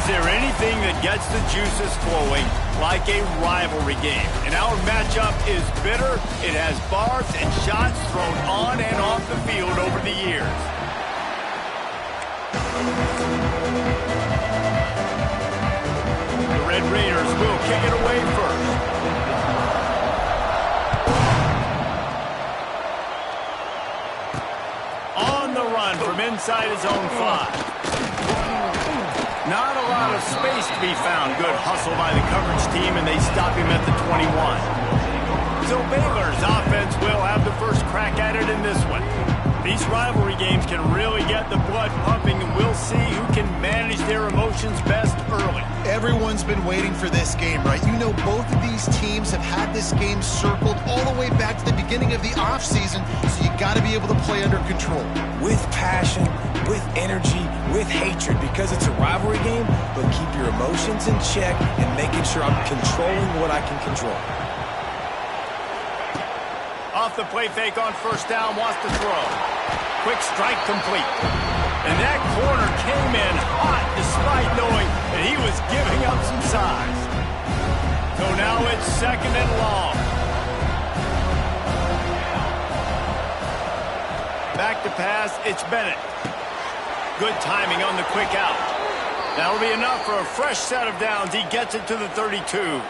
Is there anything that gets the juices flowing like a rivalry game? And our matchup is bitter. It has barbs and shots thrown on and off the field over the years. The Red Raiders will kick it away first. On the run from inside his own 5. Not a lot of space to be found. Good hustle by the coverage team, and they stop him at the 21. So Baylor's offense will have the first crack at it in this one. These rivalry games can really get the blood pumping, and we'll see who can manage their emotions best early. Everyone's been waiting for this game, right? You know, both of these teams have had this game circled all the way back to the beginning of the offseason, so you got to be able to play under control. With passion, with energy, with hatred, because it's a rivalry game, but keep your emotions in check and making sure I'm controlling what I can control. Off the play fake on first down, wants to throw. Quick strike complete. And that corner came in hot despite knowing that he was giving up some size. So now it's 2nd and long. Back to pass, it's Bennett. Good timing on the quick out. That'll be enough for a fresh set of downs. He gets it to the 32.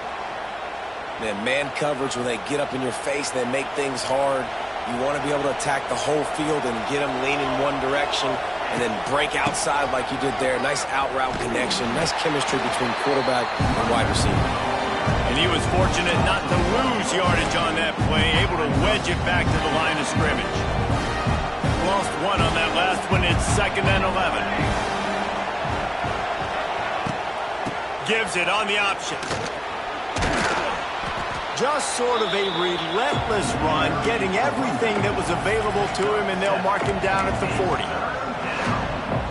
Man coverage, when they get up in your face, they make things hard. You want to be able to attack the whole field and get them leaning one direction and then break outside like you did there. Nice out-route connection. Nice chemistry between quarterback and wide receiver. And he was fortunate not to lose yardage on that play, able to wedge it back to the line of scrimmage. Lost 1 on that last one. It's 2nd and 11. Gives it on the option. Just sort of a relentless run, getting everything that was available to him, and they'll mark him down at the 40.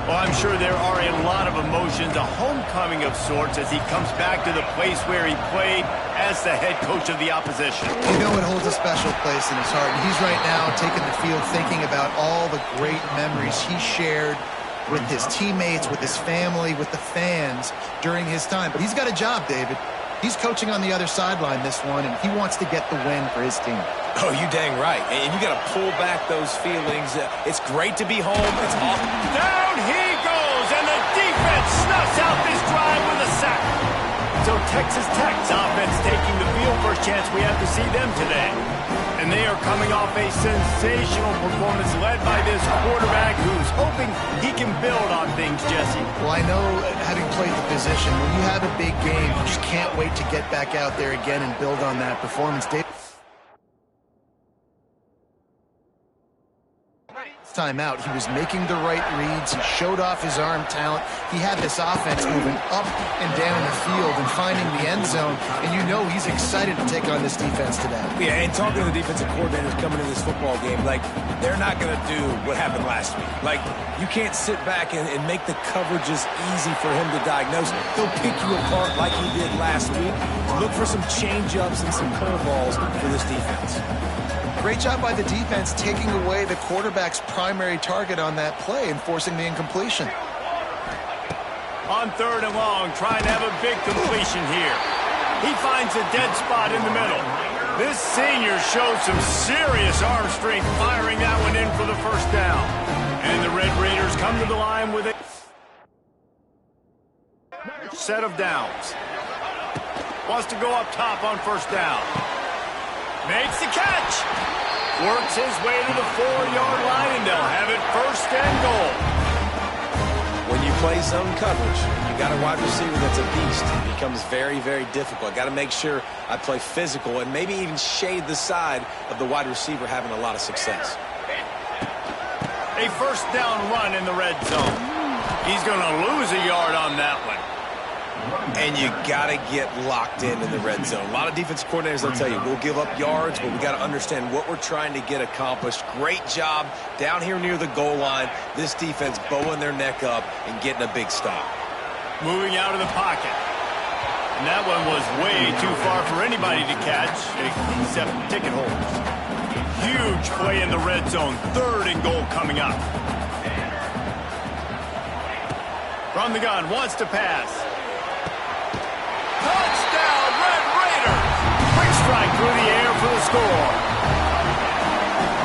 Well, I'm sure there are a lot of emotions, a homecoming of sorts as he comes back to the place where he played as the head coach of the opposition. You know it holds a special place in his heart. He's right now taking the field thinking about all the great memories he shared with his teammates, with his family, with the fans during his time. But he's got a job, David. He's coaching on the other sideline this one, and he wants to get the win for his team. Oh, you dang right. And you got to pull back those feelings. It's great to be home. It's awesome. Down he goes, and the defense snuffs out this drive with a sack. So Texas Tech's offense taking the field. First chance we have to see them today. And they are coming off a sensational performance led by this quarterback who's hoping he can build on things, Jesse. Well, I know, having played the position, when you have a big game, you just can't wait to get back out there again and build on that performance. Timeout. He was making the right reads. He showed off his arm talent. He had this offense moving up and down the field and finding the end zone. And you know he's excited to take on this defense today. Yeah, and talking to the defensive coordinators coming in this football game, like, they're not going to do what happened last week. Like, you can't sit back and make the coverages easy for him to diagnose. He'll pick you apart like he did last week. Look for some change-ups and some curveballs for this defense. Great job by the defense taking away the quarterback's primary target on that play and forcing the incompletion. On 3rd and long, trying to have a big completion here. He finds a dead spot in the middle. This senior shows some serious arm strength firing that one in for the first down. And the Red Raiders come to the line with a set of downs. Wants to go up top on first down. Makes the catch. Works his way to the 4-yard line, and they'll have it 1st and goal. When you play zone coverage, you got a wide receiver that's a beast. It becomes very, very difficult. Got to make sure I play physical and maybe even shade the side of the wide receiver having a lot of success. A 1st down run in the red zone. He's going to lose a yard on that one. And you got to get locked in the red zone. A lot of defensive coordinators, they'll tell you, we'll give up yards, but we got to understand what we're trying to get accomplished. Great job down here near the goal line. This defense bowing their neck up and getting a big stop. Moving out of the pocket. And that one was way too far for anybody to catch, except ticket holders. Huge play in the red zone. 3rd and goal coming up. From the gun, wants to pass. Touchdown, Red Raiders! Quick strike through the air for the score.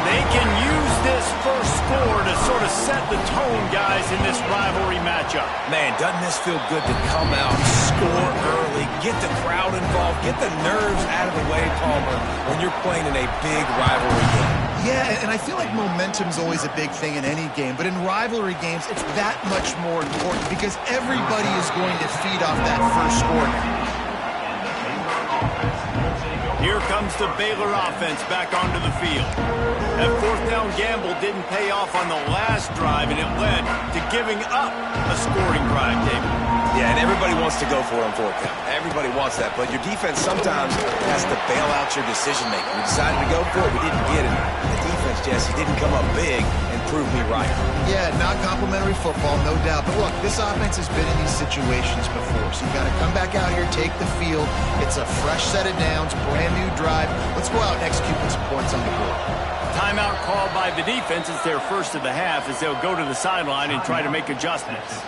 They can use this first score to sort of set the tone, guys, in this rivalry matchup. Man, doesn't this feel good to come out, score early, get the crowd involved, get the nerves out of the way, Palmer, when you're playing in a big rivalry game. Yeah, and I feel like momentum's always a big thing in any game, but in rivalry games, it's that much more important because everybody is going to feed off that first score. Here comes the Baylor offense back onto the field. That fourth down gamble didn't pay off on the last drive, and it led to giving up a scoring drive, David. Yeah, and everybody wants to go for it on fourth down. Everybody wants that, but your defense sometimes has to bail out your decision-making. We decided to go for it. We didn't get it. The defense, Jesse, didn't come up big and prove me right. Yeah, not complimentary football, no doubt. But look, this offense has been in these situations before, so you got to come back out here, take the field. It's a fresh set of downs, brand new drive. Let's go out and execute with some points on the board. Timeout called by the defense. It's their first of the half as they'll go to the sideline and try to make adjustments.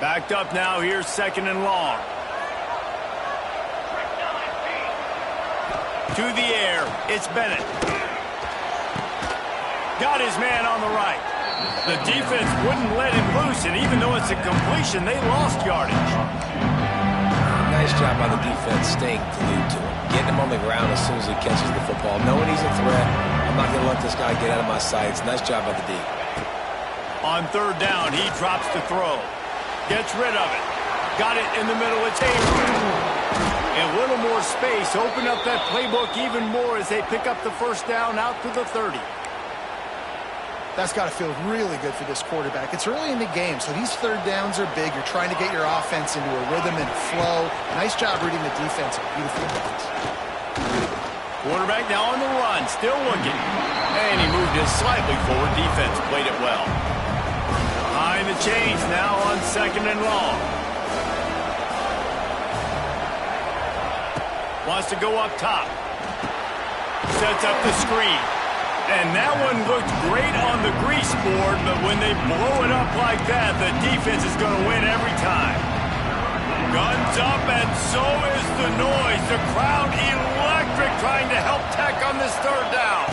Backed up now. Here's second and long. To the air. It's Bennett. Got his man on the right. The defense wouldn't let him loose, and even though it's a completion, they lost yardage. Nice job by the defense staying glued to him. Getting him on the ground as soon as he catches the football. Knowing he's a threat, I'm not going to let this guy get out of my sights. Nice job by the D. On third down, he drops to throw. Gets rid of it. Got it in the middle. It's A little more space. Open up that playbook even more as they pick up the first down out to the 30. That's got to feel really good for this quarterback. It's early in the game, so these third downs are big. You're trying to get your offense into a rhythm and a flow. Nice job reading the defense. Beautiful defense. Quarterback now on the run. Still looking. And he moved it slightly forward. Defense played it well. Behind the chains now on second and long. Wants to go up top. Sets up the screen. And that one looked great on the grease board, but when they blow it up like that, the defense is going to win every time. Guns up, and so is the noise. The crowd electric trying to help Tech on this third down.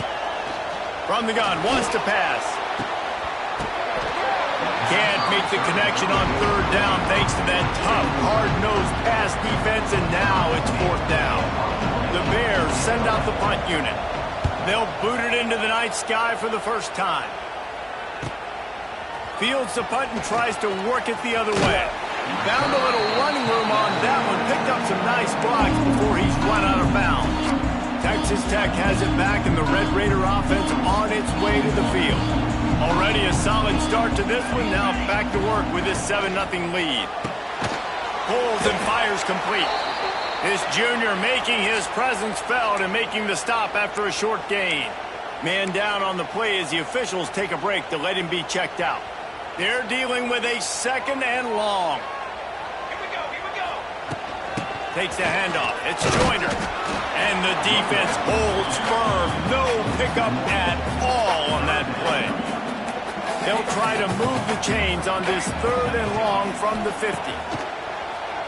From the gun, wants to pass. Can't make the connection on third down thanks to that tough, hard-nosed pass defense, and now it's fourth down. The Bears send out the punt unit. They'll boot it into the night sky for the first time. Fields the punt and tries to work it the other way. Found a little running room on that one. Picked up some nice blocks before he's run out of bounds. Texas Tech has it back, and the Red Raider offense on its way to the field. Already a solid start to this one. Now back to work with this 7-0 lead. Pulls and fires complete. This junior making his presence felt and making the stop after a short gain. Man down on the play as the officials take a break to let him be checked out. They're dealing with a second and long. Here we go. Takes the handoff. It's Joyner. And the defense holds firm. No pickup at all on that play. They'll try to move the chains on this third and long from the 50.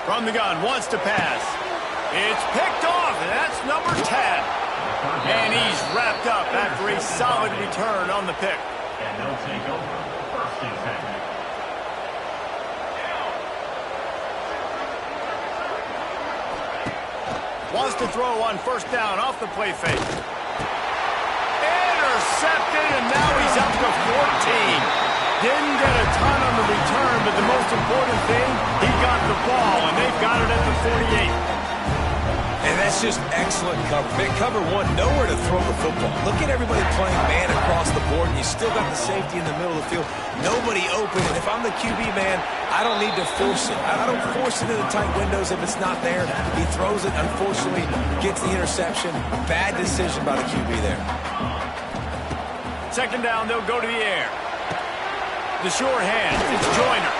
From the gun, wants to pass. It's picked off, and that's number 10. And he's wrapped up after a solid return on the pick. And they'll take over first and 10. Wants to throw on first down off the play fake. Intercepted, and now he's up to 14. Didn't get a ton on the return, but the most important thing, he got the ball, and they've got it at the 48. And that's just excellent cover. Man, cover one, nowhere to throw the football. Look at everybody playing man across the board, and you still got the safety in the middle of the field. Nobody open, and if I'm the QB, man, I don't need to force it. I don't force it into tight windows if it's not there. He throws it, unfortunately, gets the interception. Bad decision by the QB there. Second down, they'll go to the air. The short hand, it's Joyner.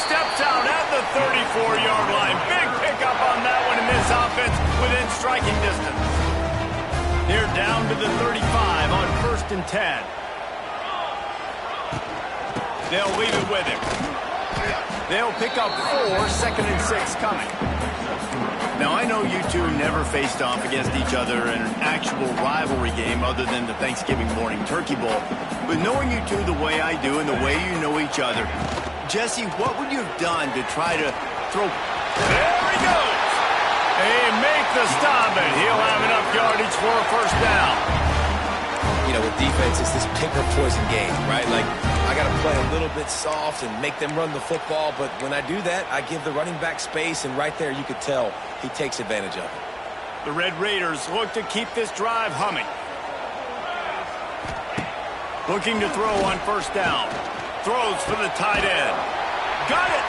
Steps out at the 34-yard line. Big pickup on that one in this offense within striking distance. They're down to the 35 on first and 10. They'll leave it with him. They'll pick up 4, 2nd and 6 coming. Now, I know you two never faced off against each other in an actual rivalry game other than the Thanksgiving morning turkey bowl. But knowing you two the way I do and the way you know each other, Jesse, what would you have done to try to throw... There he goes! They make the stop, and he'll have enough yardage for a first down. You know, with defense, it's this pick or poison game, right? Like, I got to play a little bit soft and make them run the football, but when I do that, I give the running back space, and right there you could tell he takes advantage of it. The Red Raiders look to keep this drive humming. Looking to throw on first down. Throws for the tight end. Got it!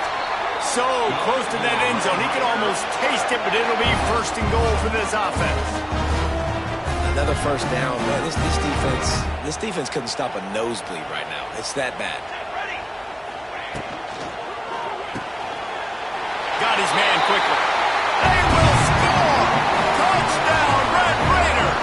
So close to that end zone. He can almost taste it, but it'll be 1st and goal for this offense. Another first down, man. This defense couldn't stop a nosebleed right now. It's that bad. Got his man quickly. They will score! Touchdown, Red Raiders!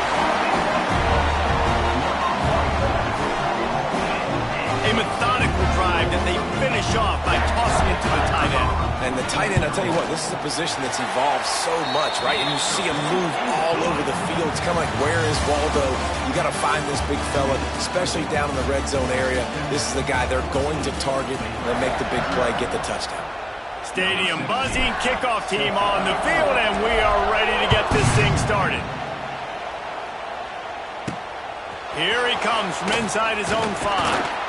A methodical drive that they finish off by tossing it to the tight end. And the tight end, I'll tell you what, this is a position that's evolved so much, right? And you see him move all over the field. It's kind of like, where is Waldo? You got to find this big fella, especially down in the red zone area. This is the guy they're going to target. They'll make the big play, get the touchdown. Stadium buzzing, kickoff team on the field, and we are ready to get this thing started. Here he comes from inside his own 5.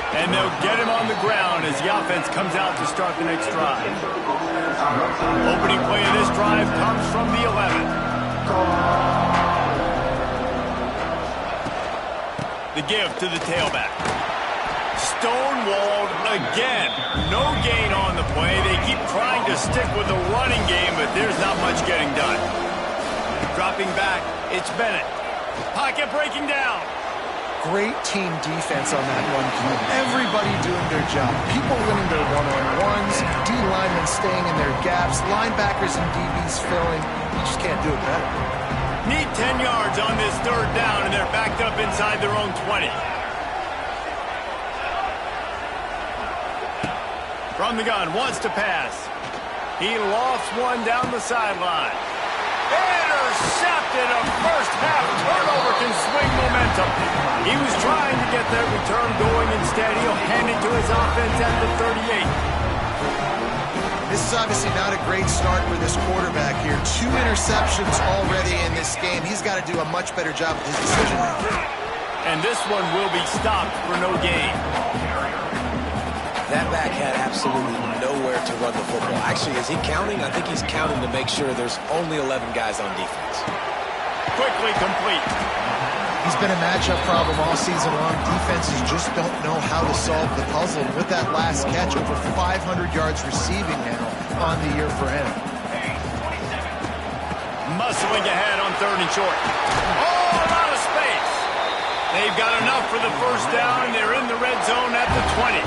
And they'll get him on the ground as the offense comes out to start the next drive. Opening play of this drive comes from the 11. The give to the tailback. Stonewalled again. No gain on the play. They keep trying to stick with the running game, but there's not much getting done. Dropping back, it's Bennett. Pocket breaking down. Great team defense on that one. Everybody doing their job. People winning their one-on-ones, D-linemen staying in their gaps, linebackers and DBs filling. You just can't do it better. Need 10 yards on this 3rd down, and they're backed up inside their own 20. From the gun, wants to pass. He lofts one down the sideline. Intercepted. A first-half turnover can swing momentum. He was trying to get that return going. Instead, he'll hand it to his offense at the 38. This is obviously not a great start for this quarterback here. 2 interceptions already in this game. He's got to do a much better job with his decision-making. And this one will be stopped for no gain. That back had absolutely nowhere to run the football. Actually, is he counting? I think he's counting to make sure there's only 11 guys on defense. Quickly complete. He's been a matchup problem all season long. Defenses just don't know how to solve the puzzle. And with that last catch, over 500 yards receiving now on the year for him. Muscling ahead on 3rd and short. Oh, a lot of space. They've got enough for the first down, and they're in the red zone at the 20.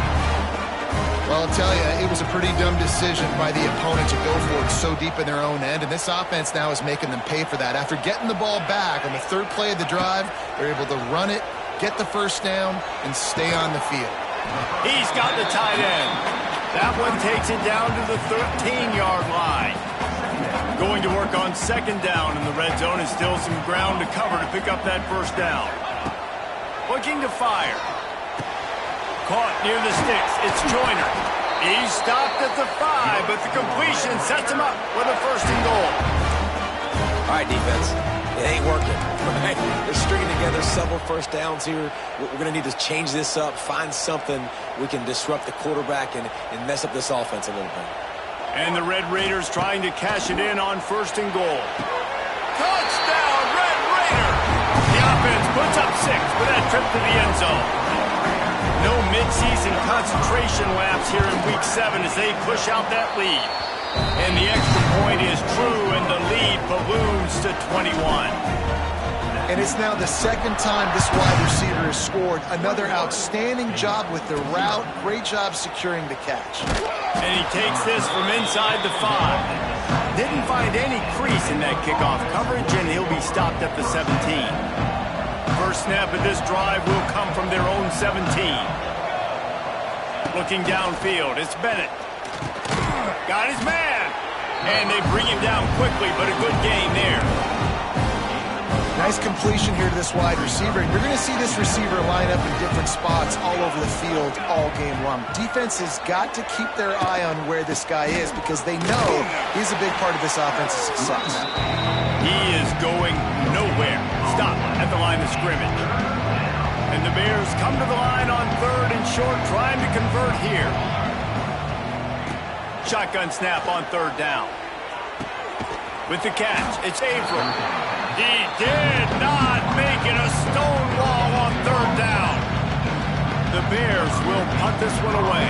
Well, I'll tell you, it was a pretty dumb decision by the opponent to go for it so deep in their own end, and this offense now is making them pay for that. After getting the ball back on the 3rd play of the drive, they're able to run it, get the first down, and stay on the field. He's got the tight end. That one takes it down to the 13-yard line. Going to work on 2nd down in the red zone, and still some ground to cover to pick up that first down. Looking to fire. Caught near the sticks. It's Joyner. He's stopped at the 5, but the completion sets him up with a 1st and goal. All right, defense. It ain't working. Right? They're stringing together several first downs here. We're going to need to change this up, find something we can disrupt the quarterback and mess up this offense a little bit. And the Red Raiders trying to cash it in on 1st and goal. Touchdown, Red Raiders! The offense puts up 6 for that trip to the end zone. No mid-season concentration laps here in Week 7 as they push out that lead. And the extra point is true, and the lead balloons to 21. And it's now the 2nd time this wide receiver has scored. Another outstanding job with the route. Great job securing the catch. And he takes this from inside the 5. Didn't find any crease in that kickoff coverage, and he'll be stopped at the 17. First snap of this drive will come from their own 17. Looking downfield, it's Bennett. Got his man. And they bring him down quickly, but a good gain there. Nice completion here to this wide receiver. You're going to see this receiver line up in different spots all over the field all game long. Defense has got to keep their eye on where this guy is because they know he's a big part of this offense's success. He is going nowhere. Stop at the line of scrimmage. And the Bears come to the line on 3rd and short, trying to convert here. Shotgun snap on 3rd down. With the catch, it's Averill. He did not make it a stone wall on 3rd down. The Bears will punt this one away.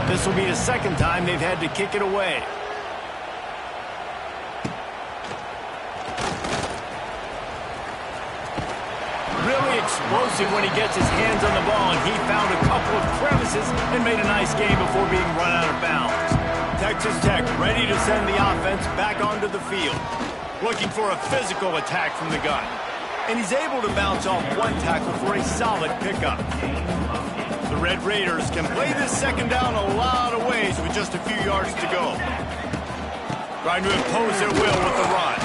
This will be the second time they've had to kick it away. Really explosive when he gets his hands on the ball, and he found a couple of crevices and made a nice game before being run out of bounds. Texas Tech ready to send the offense back onto the field. Looking for a physical attack from the gun. And he's able to bounce off one tackle for a solid pickup. The Red Raiders can play this second down a lot of ways with just a few yards to go. Trying to impose their will with the run.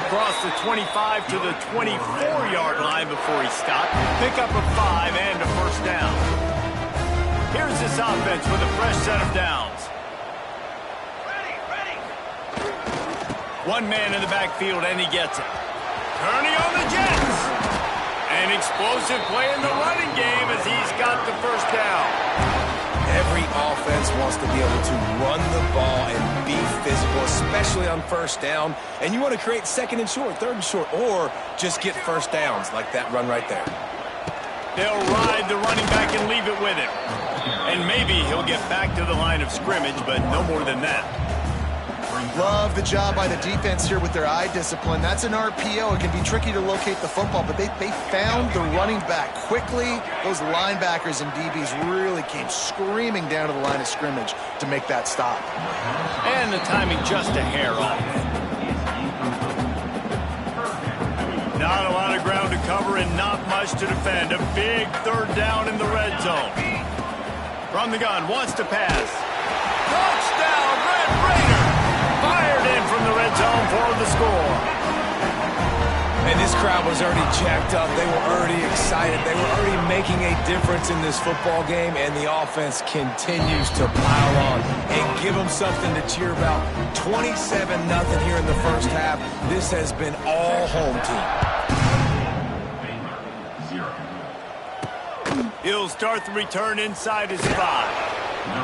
Across the 25 to the 24-yard line before he stopped. Pick up a 5 and a first down. Here's this offense with a fresh set of downs. One man in the backfield, and he gets it. Turning on the Jets. An explosive play in the running game as he's got the first down. Every offense wants to be able to run the ball and be physical, especially on first down. And you want to create 2nd and short, 3rd and short, or just get first downs like that run right there. They'll ride the running back and leave it with him. And maybe he'll get back to the line of scrimmage, but no more than that. Love the job by the defense here with their eye discipline. That's an RPO. It can be tricky to locate the football, but they found the running back quickly. Those linebackers and DBs really came screaming down to the line of scrimmage to make that stop. And the timing just a hair off. Not a lot of ground to cover and not much to defend. A big 3rd down in the red zone. From the gun, wants to pass. Touchdown, Red Raiders! Fired in from the red zone for the score. And this crowd was already jacked up. They were already excited. They were already making a difference in this football game, and the offense continues to pile on and give them something to cheer about. 27-0 here in the first half. This has been all home team. He'll start the return inside his 5.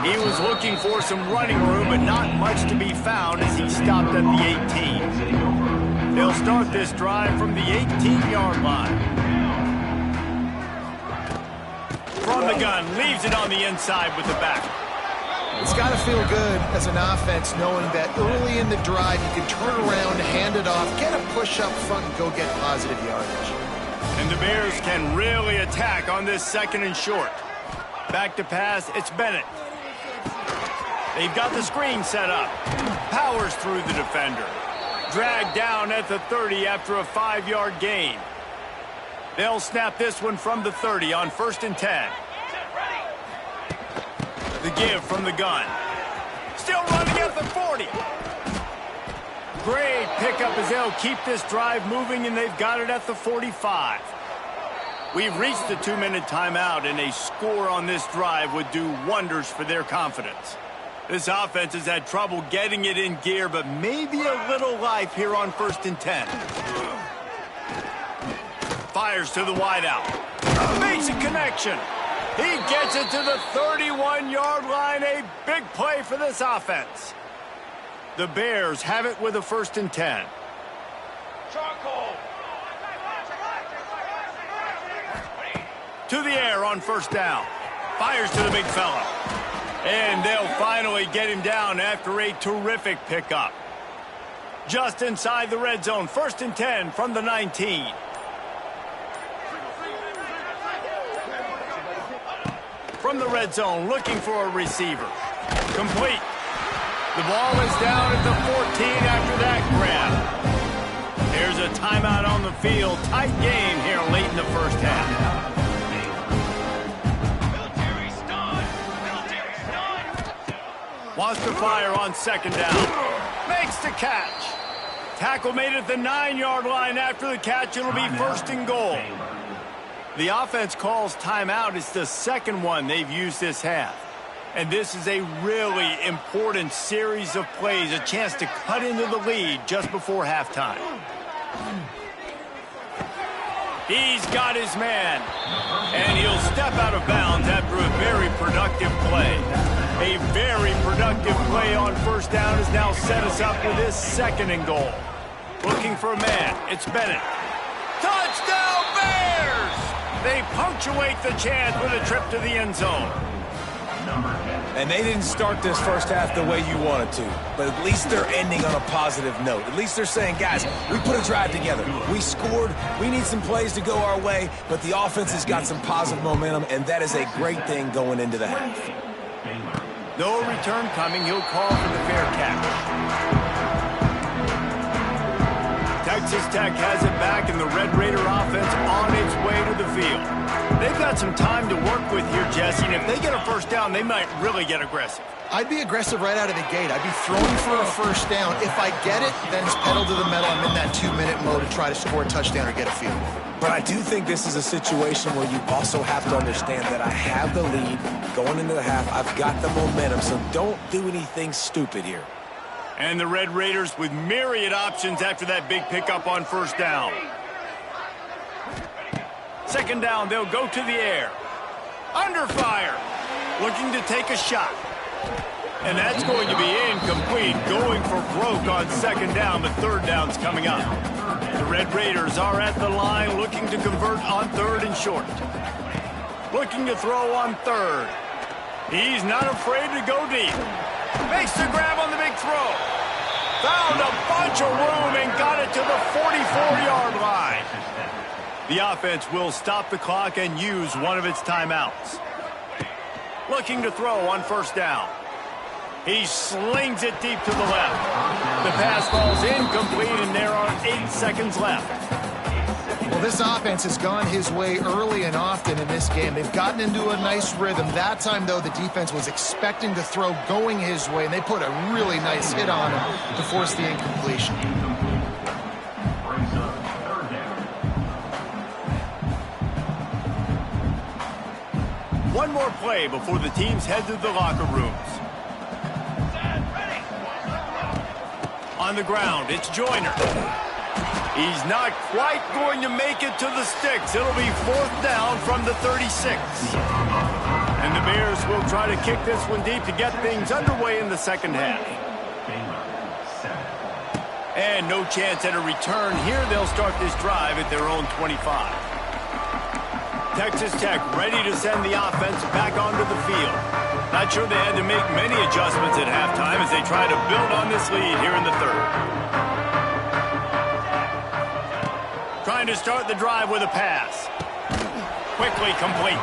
He was looking for some running room, but not much to be found as he stopped at the 18. They'll start this drive from the 18-yard line. From the gun, leaves it on the inside with the back. It's got to feel good as an offense knowing that early in the drive you can turn around, hand it off, get a push up front, and go get positive yardage. And the Bears can really attack on this 2nd and short. Back to pass, it's Bennett. They've got the screen set up. Powers through the defender. Dragged down at the 30 after a 5-yard gain. They'll snap this one from the 30 on 1st and 10. The give from the gun. Still running at the 40. Great pickup as they'll keep this drive moving, and they've got it at the 45. We've reached the 2-minute timeout, and a score on this drive would do wonders for their confidence. This offense has had trouble getting it in gear, but maybe a little life here on 1st and 10. Fires to the wideout. Makes a connection. He gets it to the 31-yard line. A big play for this offense. The Bears have it with a 1st and 10. To the air on 1st down. Fires to the big fella. And they'll finally get him down after a terrific pickup. Just inside the red zone. 1st and 10 from the 19. From the red zone, looking for a receiver. Complete. The ball is down at the 14 after that grab. There's a timeout on the field. Tight game here late in the first half. Wants to fire on second down. Makes the catch. Tackle made at the 9-yard line after the catch. It'll be first and goal. The offense calls timeout. It's the second one they've used this half. And this is a really important series of plays, a chance to cut into the lead just before halftime. He's got his man. And he'll step out of bounds after a very productive play. A very productive play on first down has now set us up with this second and goal. Looking for a man. It's Bennett. Touchdown Bears! They punctuate the chance with a trip to the end zone. And they didn't start this first half the way you wanted to, but at least they're ending on a positive note. At least they're saying, guys, we put a drive together. We scored. We need some plays to go our way, but the offense has got some positive momentum, and that is a great thing going into the half. No return coming. He'll call for the fair catch. Texas Tech has it back, and the Red Raider offense on its way to the field. They've got some time to work with here, Jesse, and if they get a first down, they might really get aggressive. I'd be aggressive right out of the gate. I'd be throwing for a first down. If I get it, then it's pedal to the metal. I'm in that 2-minute mode to try to score a touchdown or get a field goal. But I do think this is a situation where you also have to understand that I have the lead going into the half. I've got the momentum, so don't do anything stupid here. And the Red Raiders with myriad options after that big pickup on first down. Second down, they'll go to the air. Under fire. Looking to take a shot. And that's going to be incomplete. Going for broke on second down, but third down's coming up. The Red Raiders are at the line looking to convert on third and short. Looking to throw on third. He's not afraid to go deep. Makes the grab on the big throw. Found a bunch of room and got it to the 44-yard line. The offense will stop the clock and use one of its timeouts. Looking to throw on first down. He slings it deep to the left. The pass ball's incomplete, and there are 8 seconds left. Well, this offense has gone his way early and often in this game. They've gotten into a nice rhythm. That time, though, the defense was expecting to throw going his way, and they put a really nice hit on him to force the incompletion. One more play before the teams head to the locker rooms. On the ground, it's Joyner. He's not quite going to make it to the sticks. It'll be fourth down from the 36. And the Bears will try to kick this one deep to get things underway in the second half. And no chance at a return here. They'll start this drive at their own 25. Texas Tech ready to send the offense back onto the field. Not sure they had to make many adjustments at halftime as they try to build on this lead here in the third. Trying to start the drive with a pass. Quickly complete.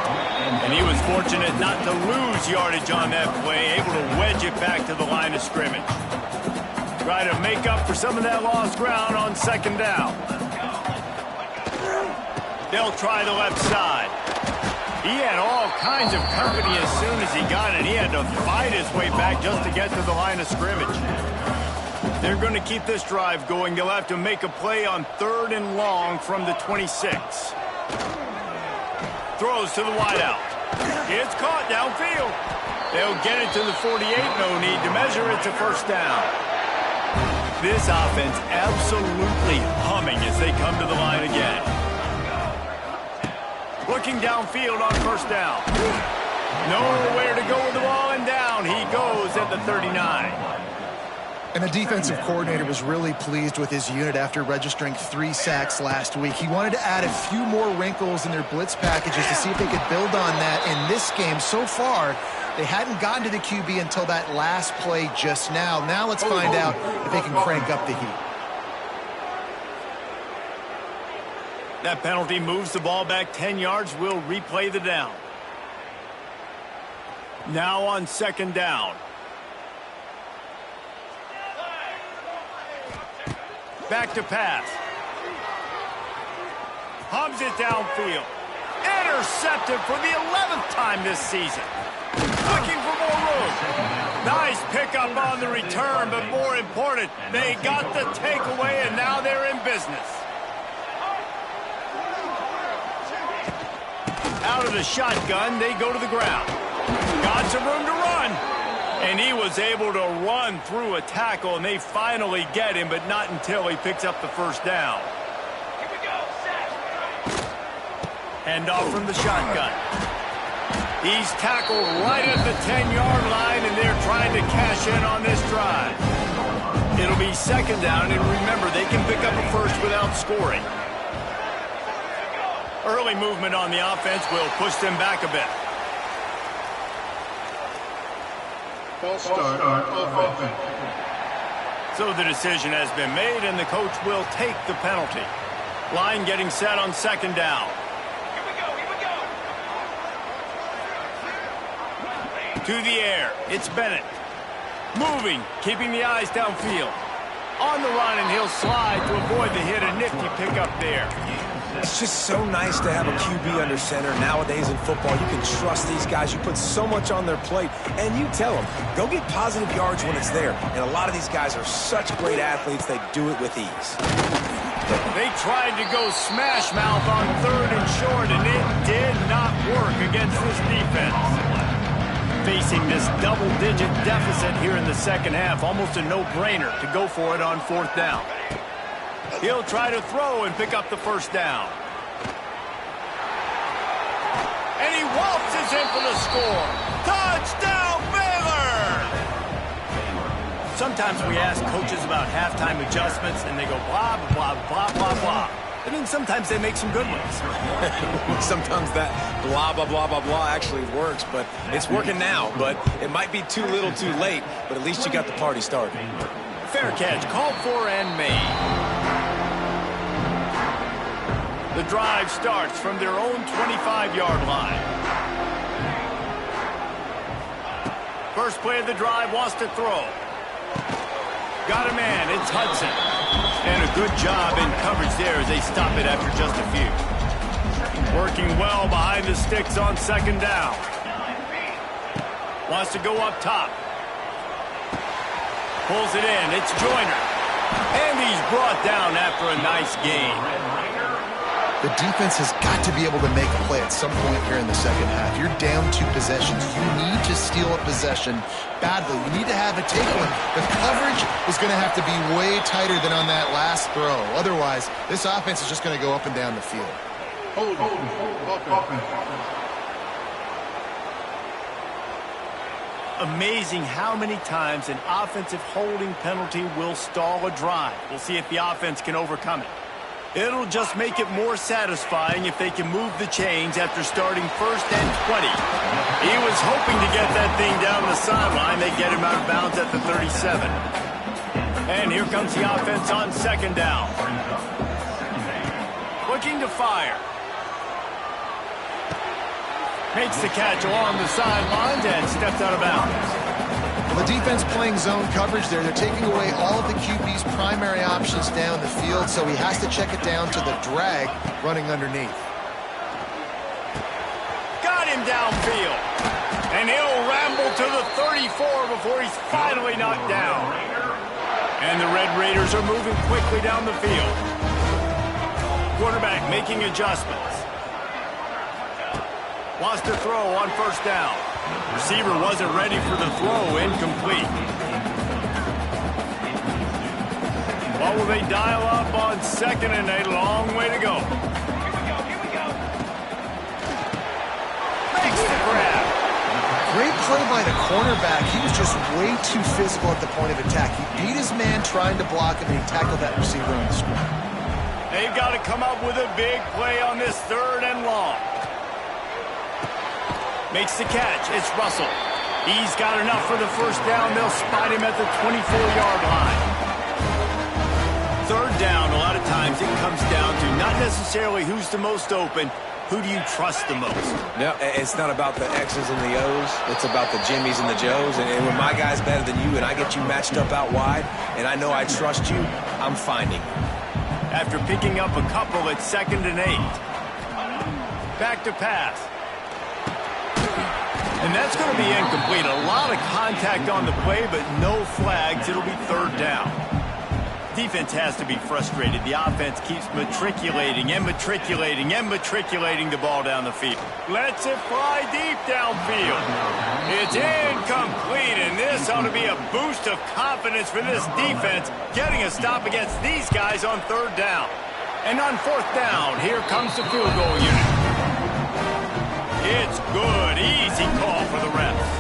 And he was fortunate not to lose yardage on that play, able to wedge it back to the line of scrimmage. Try to make up for some of that lost ground on second down. They'll try the left side. He had all kinds of company as soon as he got it. He had to fight his way back just to get to the line of scrimmage. They're going to keep this drive going. They'll have to make a play on third and long from the 26. Throws to the wideout. It's caught downfield. They'll get it to the 48. No need to measure. It's a first down. This offense absolutely humming as they come to the line again. Looking downfield on first down. Nowhere to go with the ball, and down he goes at the 39. And the defensive coordinator was really pleased with his unit after registering 3 sacks last week. He wanted to add a few more wrinkles in their blitz packages to see if they could build on that in this game. So far, they hadn't gotten to the QB until that last play just now. Now let's find out if they can crank up the heat. That penalty moves the ball back 10 yards. We'll replay the down. Now on second down. Back to pass. Hums it downfield. Intercepted for the 11th time this season. looking for more room. Nice pickup on the return, but more important, they got the takeaway, and now they're in business. Out of the shotgun, they go to the ground. Got some room to run. And he was able to run through a tackle, and they finally get him, but not until he picks up the first down. Here we go, set. Hand off from the shotgun. He's tackled right at the 10-yard line, and they're trying to cash in on this drive. It'll be second down, and remember, they can pick up a first without scoring. Early movement on the offense will push them back a bit. False start on offense. So the decision has been made, and the coach will take the penalty. Line getting set on second down. Here we go, here we go. To the air, it's Bennett. Moving, keeping the eyes downfield. On the run, and he'll slide to avoid the hit. A nifty pickup there. It's just so nice to have a QB under center. Nowadays in football, you can trust these guys. You put so much on their plate, and you tell them, go get positive yards when it's there. And a lot of these guys are such great athletes, they do it with ease. They tried to go smash mouth on third and short, and it did not work against this defense. Facing this double-digit deficit here in the second half, almost a no-brainer to go for it on fourth down. He'll try to throw and pick up the first down. And he waltzes in for the score. Touchdown, Baylor! Sometimes we ask coaches about halftime adjustments, and they go blah, blah, blah, blah, blah. And then sometimes they make some good ones. Sometimes that blah, blah, blah, blah, blah actually works, but it's working now. But it might be too little too late, but at least you got the party started. Fair catch, called for and made. The drive starts from their own 25-yard line. First play of the drive, wants to throw. Got a man, it's Hudson. And a good job in coverage there as they stop it after just a few. Working well behind the sticks on second down. Wants to go up top. Pulls it in, it's Joyner. And he's brought down after a nice gain. The defense has got to be able to make a play at some point here in the second half. You're down 2 possessions. You need to steal a possession badly. You need to have a takeaway. The coverage is going to have to be way tighter than on that last throw. Otherwise, this offense is just going to go up and down the field. Hold offense. Amazing how many times an offensive holding penalty will stall a drive. We'll see if the offense can overcome it. It'll just make it more satisfying if they can move the chains after starting first and 20. He was hoping to get that thing down the sideline. They get him out of bounds at the 37. And here comes the offense on second down. Looking to fire. Makes the catch along the sidelines and steps out of bounds. The defense playing zone coverage there. They're taking away all of the QB's primary options down the field, so he has to check it down to the drag running underneath. Got him downfield. And he'll ramble to the 34 before he's finally knocked down. And the Red Raiders are moving quickly down the field. Quarterback making adjustments. Wants to throw on first down. Receiver wasn't ready for the throw, incomplete. What will they dial up on second and a long way to go? Here we go. Makes the grab. Great play by the cornerback. He was just way too physical at the point of attack. He beat his man trying to block him, and he tackled that receiver on the screen. They've got to come up with a big play on this third and long. Makes the catch. It's Russell. He's got enough for the first down. They'll spot him at the 24-yard line. Third down, a lot of times it comes down to not necessarily who's the most open, who do you trust the most? No, it's not about the X's and the O's. It's about the Jimmies and the Joes. And when my guy's better than you and I get you matched up out wide and I know I trust you, I'm finding. After picking up a couple at second and 8. Back to pass. And that's going to be incomplete. A lot of contact on the play, but no flags. It'll be third down. Defense has to be frustrated. The offense keeps matriculating and matriculating and matriculating the ball down the field. Lets it fly deep downfield. It's incomplete, and this ought to be a boost of confidence for this defense, getting a stop against these guys on third down. And on fourth down, here comes the field goal unit. It's good. Easy call for the refs.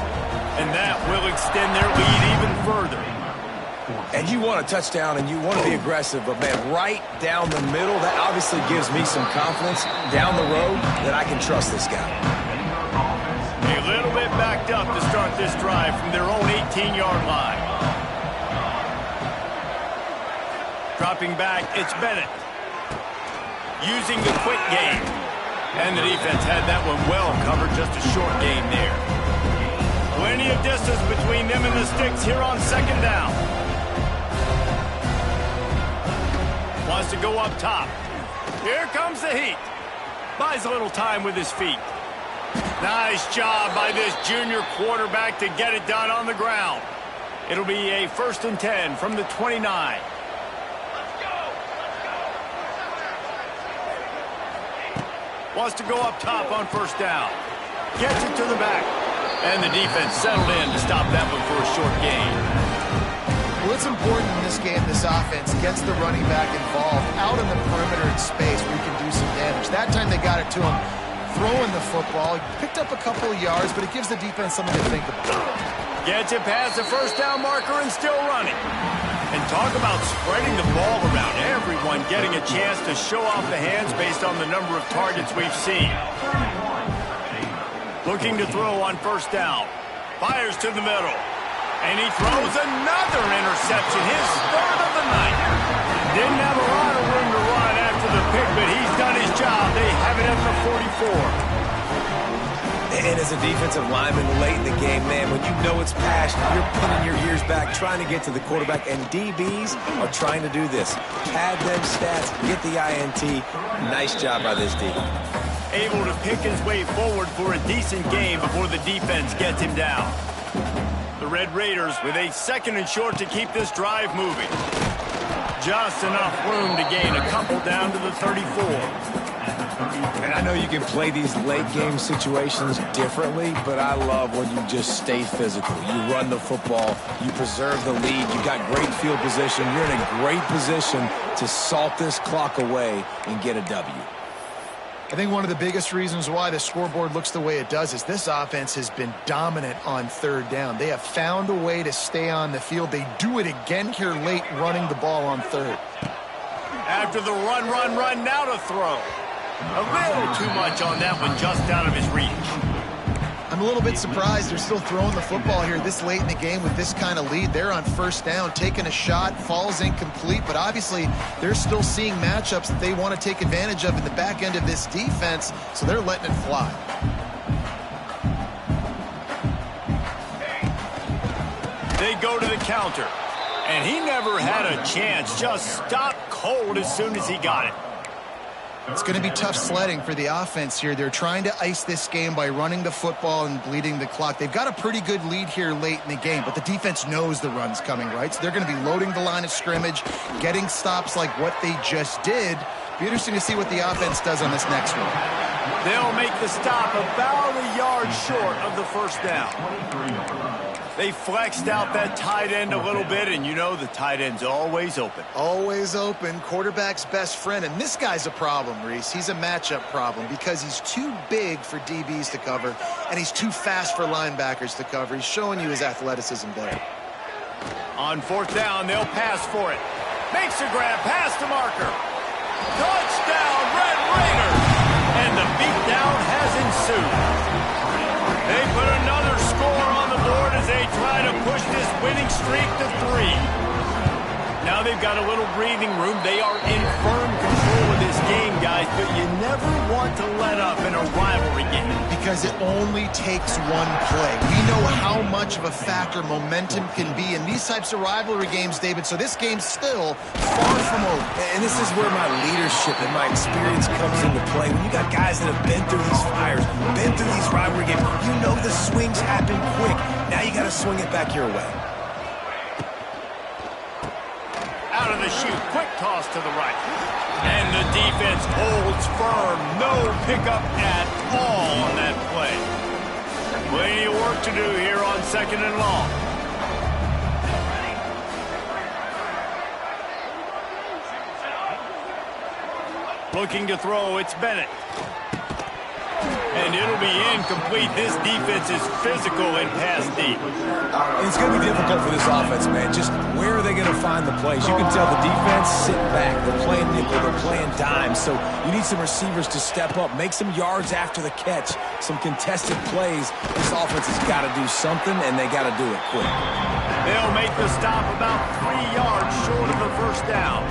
And that will extend their lead even further. And you want a touchdown and you want to be aggressive, but, man, right down the middle, that obviously gives me some confidence down the road that I can trust this guy. A little bit backed up to start this drive from their own 18-yard line. Dropping back, it's Bennett. Using the quick game. And the defense had that one well covered, just a short game there. Plenty of distance between them and the sticks here on second down. Wants to go up top. Here comes the heat. Buys a little time with his feet. Nice job by this junior quarterback to get it done on the ground. It'll be a 1st and 10 from the 29. Wants to go up top on first down. Gets it to the back. And the defense settled in to stop that one for a short gain. Well, it's important in this game, this offense gets the running back involved out in the perimeter in space where you can do some damage. That time they got it to him throwing the football. He picked up a couple of yards, but it gives the defense something to think about. Gets it past the first down marker and still running. And talk about spreading the ball around. Everyone getting a chance to show off the hands based on the number of targets we've seen. Looking to throw on first down. Fires to the middle. And he throws another interception, his third of the night. Didn't have a lot of room to run after the pick, but he's done his job. They have it at the 44. And as a defensive lineman late in the game, man, when you know it's passed, you're pinning your ears back, trying to get to the quarterback, and DBs are trying to do this. Pad them stats, get the INT. Nice job by this D. Able to pick his way forward for a decent game before the defense gets him down. The Red Raiders with a 2nd and short to keep this drive moving. Just enough room to gain a couple down to the 34. And I know you can play these late-game situations differently, but I love when you just stay physical. You run the football, you preserve the lead, you got great field position, you're in a great position to salt this clock away and get a W. I think one of the biggest reasons why the scoreboard looks the way it does is this offense has been dominant on third down. They have found a way to stay on the field. They do it again here late, running the ball on third. After the run, now to throw. A little too much on that one, just out of his reach. I'm a little bit surprised they're still throwing the football here this late in the game with this kind of lead. They're on first down, taking a shot, falls incomplete, but obviously they're still seeing matchups that they want to take advantage of in the back end of this defense, so they're letting it fly. They go to the counter, and he never had a chance, just stopped cold as soon as he got it. It's going to be tough sledding for the offense here. They're trying to ice this game by running the football and bleeding the clock. They've got a pretty good lead here late in the game, but the defense knows the run's coming, right? So they're going to be loading the line of scrimmage, getting stops like what they just did. Be interesting to see what the offense does on this next one. They'll make the stop about a yard short of the first down. They flexed out that tight end a little bit, and you know the tight end's always open. Always open, quarterback's best friend. And this guy's a problem, Reese. He's a matchup problem because he's too big for DBs to cover, and he's too fast for linebackers to cover. He's showing you his athleticism there. On fourth down, they'll pass for it. Makes a grab, past the marker. Touchdown, Red Raiders! And the beatdown has ensued. They put another score on the board as they try to push this winning streak to 3. Now they've got a little breathing room. They are in firm control of this game, guys, but you never want to let up in a rivalry game. Because it only takes one play. We know how much of a factor momentum can be in these types of rivalry games, David, so this game's still far from over. And this is where my leadership and my experience comes into play. When you got guys that have been through these fires, been through these rivalry games, you know the swings swing it back your way. Out of the chute, quick toss to the right. And the defense holds firm. No pickup at all on that play. Plenty of work to do here on 2nd and long. Looking to throw, it's Bennett. And it'll be incomplete. This defense is physical and pass deep. It's going to be difficult for this offense, man. Just where are they going to find the plays? You can tell the defense sitting back. They're playing nickel. They're playing dime. So you need some receivers to step up, make some yards after the catch, some contested plays. This offense has got to do something, and they got to do it quick. They'll make the stop about 3 yards short of the first down.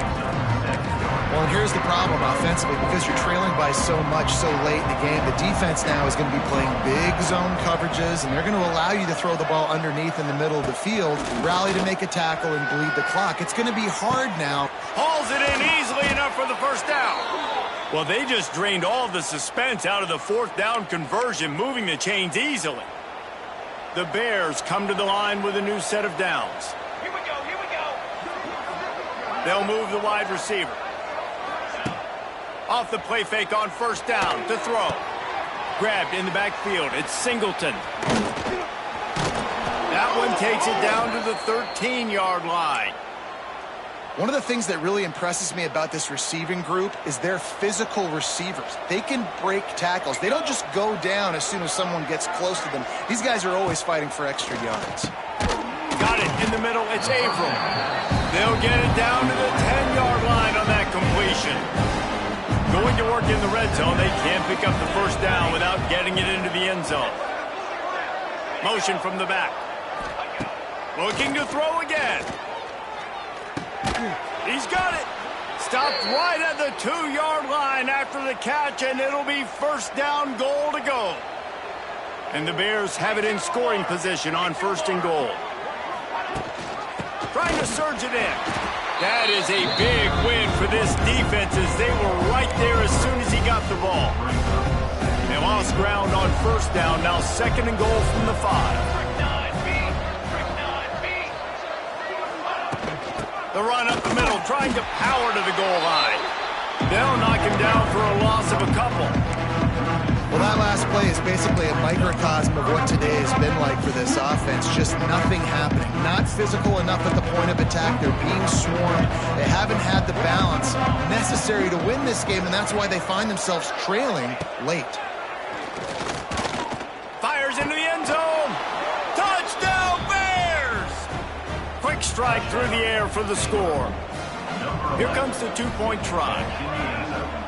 Well, here's the problem offensively. Because you're trailing by so much so late in the game, the defense now is going to be playing big zone coverages, and they're going to allow you to throw the ball underneath in the middle of the field, rally to make a tackle, and bleed the clock. It's going to be hard now. Hauls it in easily enough for the first down. Well, they just drained all the suspense out of the 4th down conversion, moving the chains easily. The Bears come to the line with a new set of downs. Here we go, here we go. They'll move the wide receiver. Off the play fake on 1st down to throw. Grabbed in the backfield. It's Singleton. That one takes it down to the 13-yard line. One of the things that really impresses me about this receiving group is their physical receivers. They can break tackles. They don't just go down as soon as someone gets close to them. These guys are always fighting for extra yards. Got it in the middle. It's Abram. They'll get it down to the 10-yard line on that completion. Going to work in the red zone. They can't pick up the first down without getting it into the end zone. Motion from the back. Looking to throw again. He's got it. Stopped right at the 2-yard line after the catch, and it'll be 1st down, goal to go. And the Bears have it in scoring position on 1st and goal. Trying to surge it in. That is a big win for this defense as they were right there as soon as he got the ball. They lost ground on 1st down, now 2nd and goal from the 5. The run up the middle, trying to power to the goal line. They'll knock him down for a loss of a couple. Well, that last play is basically a microcosm of what today has been like for this offense. Just nothing happening. Not physical enough at the point of attack. They're being swarmed. They haven't had the balance necessary to win this game, and that's why they find themselves trailing late. Fires into the end zone. Touchdown, Bears! Quick strike through the air for the score. Here comes the 2-point try.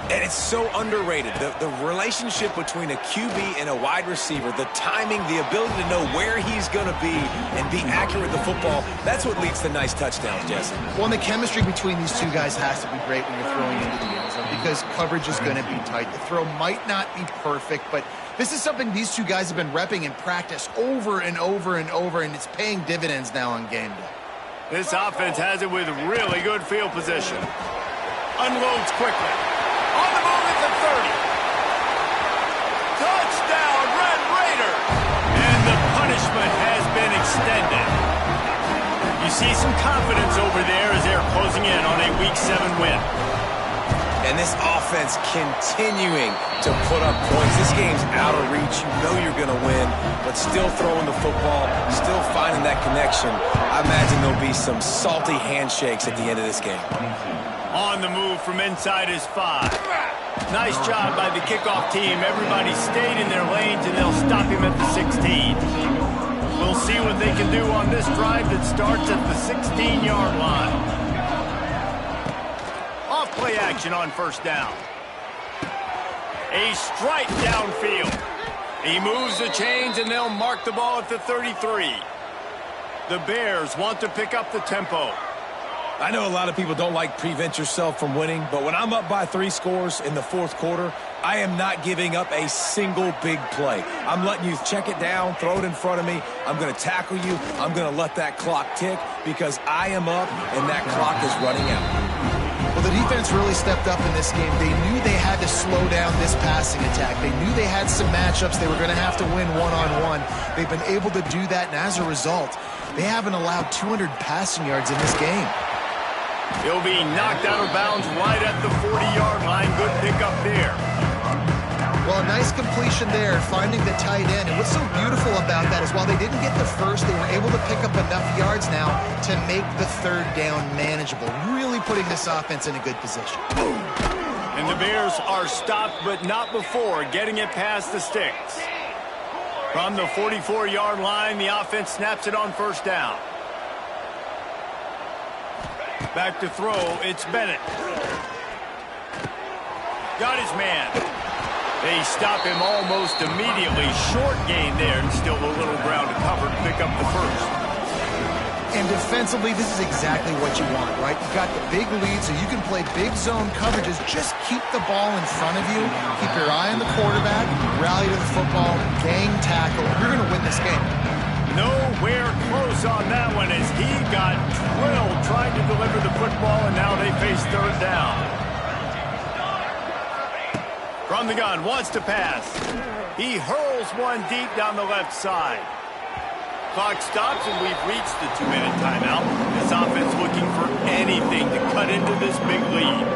And it's so underrated. The relationship between a QB and a wide receiver, the timing, the ability to know where he's going to be and be accurate with the football, that's what leads to nice touchdowns, Jesse. Well, and the chemistry between these two guys has to be great when you're throwing into the end zone because coverage is going to be tight. The throw might not be perfect, but this is something these two guys have been repping in practice over and over and over, and it's paying dividends now on game day. This offense has it with really good field position. Unloads quickly. On the move at the 30. Touchdown, Red Raiders! And the punishment has been extended. You see some confidence over there as they're closing in on a Week 7 win. And this offense continuing to put up points. This game's out of reach. You know you're going to win, but still throwing the football, still finding that connection. I imagine there'll be some salty handshakes at the end of this game. On the move from inside his 5. Nice job by the kickoff team. Everybody stayed in their lanes, and they'll stop him at the 16. We'll see what they can do on this drive that starts at the 16-yard line. Off play action on 1st down. A strike downfield. He moves the chains, and they'll mark the ball at the 33. The Bears want to pick up the tempo. I know a lot of people don't like prevent yourself from winning, but when I'm up by 3 scores in the 4th quarter, I am not giving up a single big play. I'm letting you check it down, throw it in front of me. I'm going to tackle you. I'm going to let that clock tick because I am up and that clock is running out. Well, the defense really stepped up in this game. They knew they had to slow down this passing attack. They knew they had some matchups they were going to have to win one-on-one. They've been able to do that, and as a result, they haven't allowed 200 passing yards in this game. He'll be knocked out of bounds right at the 40-yard line. Good pickup there. Well, a nice completion there, finding the tight end. And what's so beautiful about that is while they didn't get the first, they were able to pick up enough yards now to make the third down manageable, really putting this offense in a good position. And the Bears are stopped, but not before getting it past the sticks. From the 44-yard line, the offense snaps it on first down. Back to throw, it's Bennett. Got his man. They stop him almost immediately. Short gain there, and still a little ground to cover to pick up the first. And defensively, this is exactly what you want, right? You've got the big lead, so you can play big zone coverages. Just keep the ball in front of you. Keep your eye on the quarterback. Rally to the football. Gang tackle. You're going to win this game. Nowhere close on that one as he got drilled trying to deliver the football, and now they face third down. From the gun, wants to pass. He hurls one deep down the left side. Clock stops, and we've reached the 2-minute timeout. This offense looking for anything to cut into this big lead.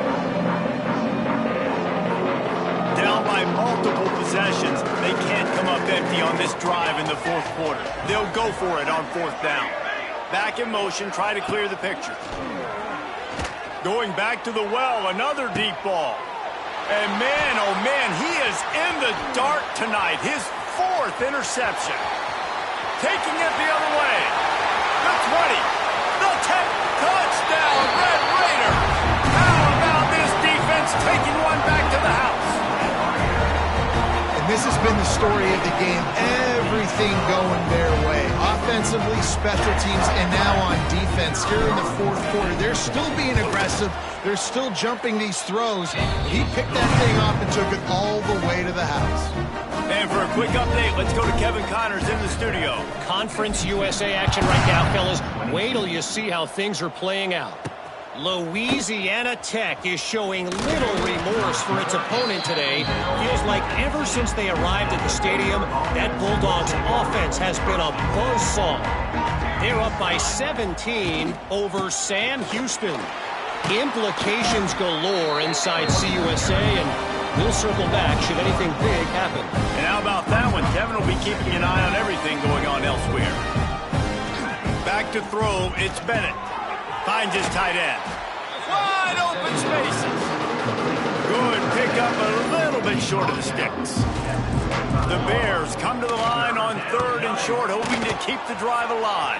Down by multiple possessions. They can't come up empty on this drive in the fourth quarter. They'll go for it on fourth down. Back in motion, try to clear the picture. Going back to the well, another deep ball. And man, oh man, he is in the dark tonight. His fourth interception. Taking it the other way. The 20. The 10. Touchdown, Red Raiders. How about this defense taking one back to the house? And this has been the story of the game. Everything going their way. Offensively, special teams, and now on defense. Here in the fourth quarter, they're still being aggressive. They're still jumping these throws. He picked that thing up and took it all the way to the house. And for a quick update, let's go to Kevin Connors in the studio. Conference USA action right now, fellas. Wait till you see how things are playing out. Louisiana Tech is showing little remorse for its opponent today. Feels like ever since they arrived at the stadium, that Bulldogs offense has been a buzzsaw. They're up by 17 over Sam Houston. Implications galore inside CUSA, and we'll circle back should anything big happen. And how about that one? Kevin will be keeping an eye on everything going on elsewhere. Back to throw, it's Bennett. Finds his tight end. Wide open spaces. Good pickup, a little bit short of the sticks. The Bears come to the line on third and short, hoping to keep the drive alive.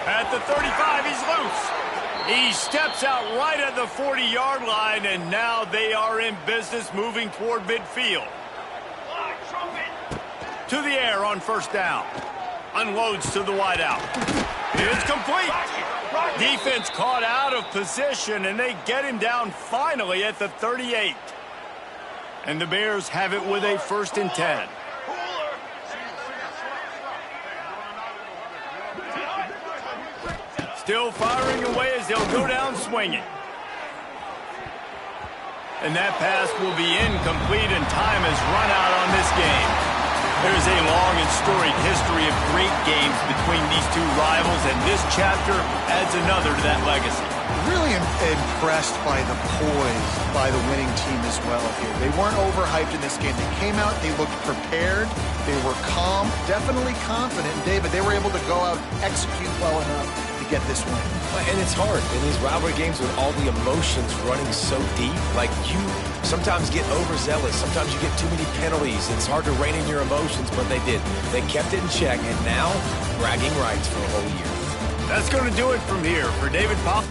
At the 35, he's loose. He steps out right at the 40-yard line, and now they are in business moving toward midfield. To the air on first down. Unloads to the wideout. It's complete. Defense caught out of position, and they get him down finally at the 38. And the Bears have it with a 1st and 10. Still firing away as they'll go down swinging. And that pass will be incomplete, and time has run out on this game. There's a long and storied history of great games between these two rivals, and this chapter adds another to that legacy. Really impressed by the poise by the winning team as well here. They weren't overhyped in this game. They came out, they looked prepared, they were calm, definitely confident. David, they were able to go out, execute well enough to get this win. And it's hard in these rivalry games with all the emotions running so deep. Like, you sometimes get overzealous. Sometimes you get too many penalties. It's hard to rein in your emotions, but they did. They kept it in check, and now bragging rights for a whole year. That's going to do it from here. For David Pop.